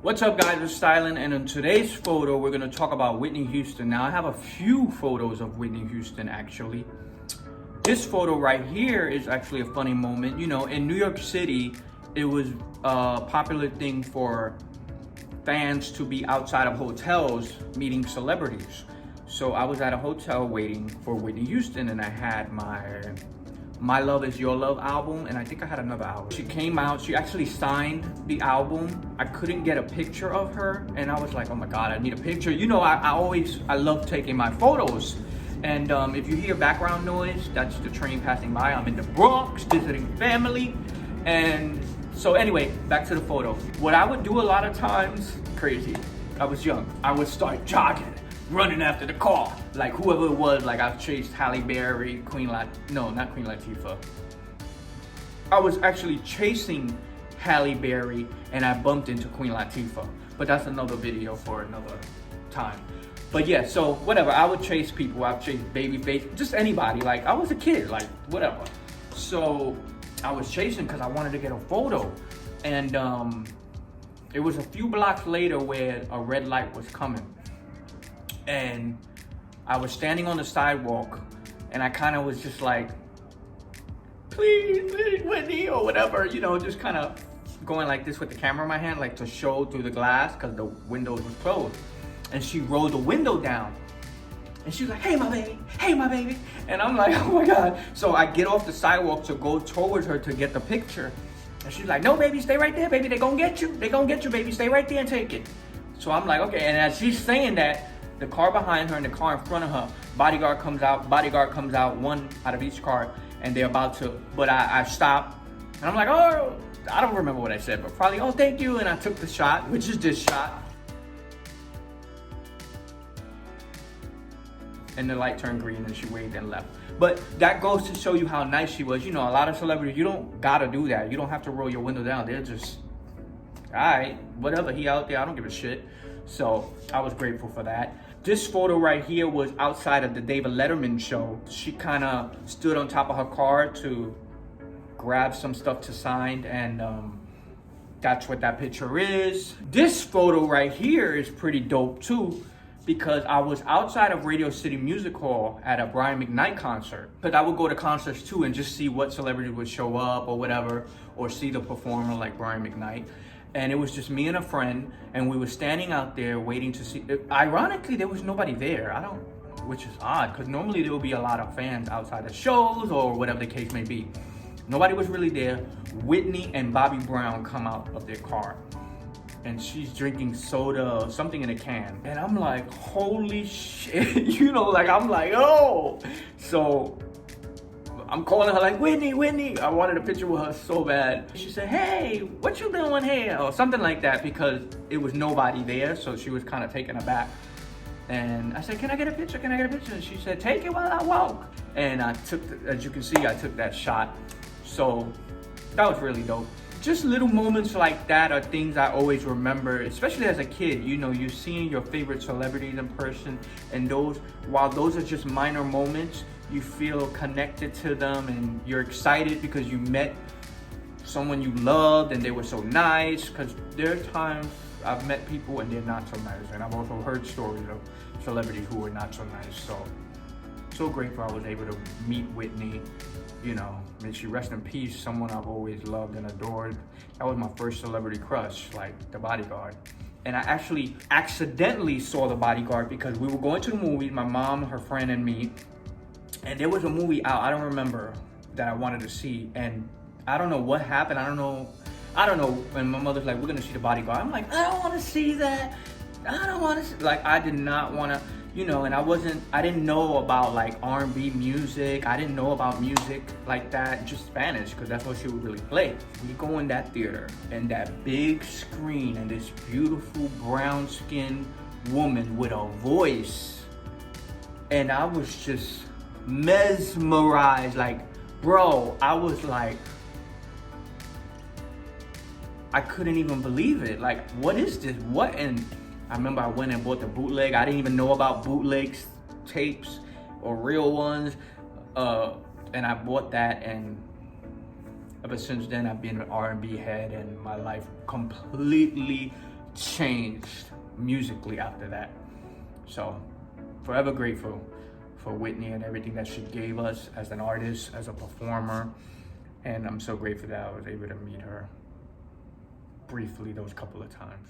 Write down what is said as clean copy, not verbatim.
What's up, guys? It's Styling, and in today's photo we're going to talk about Whitney Houston. Now I have a few photos of Whitney Houston actually. This photo right here is actually a funny moment. You know, in New York City it was a popular thing for fans to be outside of hotels meeting celebrities. So I was at a hotel waiting for Whitney Houston, and I had my Love Is Your Love album, and I think I had another album. She came out, she actually signed the album. I couldn't get a picture of her, and I was like, oh my God, I need a picture. You know, I love taking my photos. And if you hear background noise, that's the train passing by. I'm in the Bronx visiting family. And so anyway, back to the photo. What I would do a lot of times, crazy, I was young, I would start jogging, running after the car, like whoever it was. Like I've chased Halle Berry, not Queen Latifah. I was actually chasing Halle Berry, and I bumped into Queen Latifah. But that's another video for another time. But yeah, so whatever. I would chase people. I'd chase Babyface, just anybody. Like I was a kid, like whatever. So I was chasing because I wanted to get a photo, and it was a few blocks later where a red light was coming. And I was standing on the sidewalk, and I kind of was just like, please, Whitney, or whatever, you know, just kind of going like this with the camera in my hand, like to show through the glass because the windows was closed. And she rolled the window down, and she was like, hey, my baby. And I'm like, oh my God. So I get off the sidewalk to go towards her to get the picture. And she's like, no, baby, stay right there, baby. They gonna get you. They gonna get you, baby. Stay right there and take it. So I'm like, okay. And as she's saying that, the car behind her and the car in front of her, bodyguard comes out, one out of each car, and they're about to, but I stopped, and I'm like, oh, I don't remember what I said, but probably, oh, thank you, and I took the shot, which is this shot. And the light turned green, and she waved and left. But that goes to show you how nice she was. You know, a lot of celebrities, you don't gotta do that. You don't have to roll your window down. They're just, all right, whatever, he out there, I don't give a shit. So I was grateful for that. This photo right here was outside of the David Letterman show. She kind of stood on top of her car to grab some stuff to sign, and that's what that picture is. This photo right here is pretty dope too, because I was outside of Radio City Music Hall at a Brian McKnight concert. Because I would go to concerts too and just see what celebrity would show up or whatever, or see the performer like Brian McKnight. And it was just me and a friend, and we were standing out there waiting to see. Ironically, there was nobody there. Which is odd, because normally there will be a lot of fans outside of shows or whatever the case may be. Nobody was really there. Whitney and Bobby Brown come out of their car, and she's drinking soda, something in a can. And I'm like, holy shit, you know, like I'm like, oh. So I'm calling her like, Whitney. I wanted a picture with her so bad. She said, hey, what you doing here? Or something like that, because it was nobody there. So she was kind of taken aback. And I said, can I get a picture? And she said, take it while I walk. And I took, as you can see, I took that shot. So that was really dope. Just little moments like that are things I always remember, especially as a kid. You know, you're seeing your favorite celebrities in person, and while those are just minor moments, you feel connected to them, and you're excited because you met someone you loved and they were so nice. Because there are times I've met people and they're not so nice, and I've also heard stories of celebrities who were not so nice. So grateful I was able to meet Whitney. You know, may she rest in peace, someone I've always loved and adored. That was my first celebrity crush, like The Bodyguard. And I actually accidentally saw The Bodyguard because we were going to the movies, my mom, her friend, and me. And there was a movie out, I don't remember, that I wanted to see. And I don't know what happened. I don't know. And my mother's like, we're going to see The Bodyguard. I'm like, I don't want to see that. I don't want to see. Like, I did not want to, you know, and I didn't know about like R&B music. I didn't know about music like that, just Spanish, because that's what she would really play. We go in that theater, and that big screen, and this beautiful brown-skinned woman with a voice. And I was just mesmerized. Like, bro, I was like, I couldn't even believe it. Like, what is this? What? And I remember I went and bought the bootleg. I didn't even know about bootlegs, tapes, or real ones. And I bought that, and ever since then I've been an R&B head, and my life completely changed musically after that. So forever grateful for Whitney and everything that she gave us as an artist, as a performer. And I'm so grateful that I was able to meet her briefly those couple of times.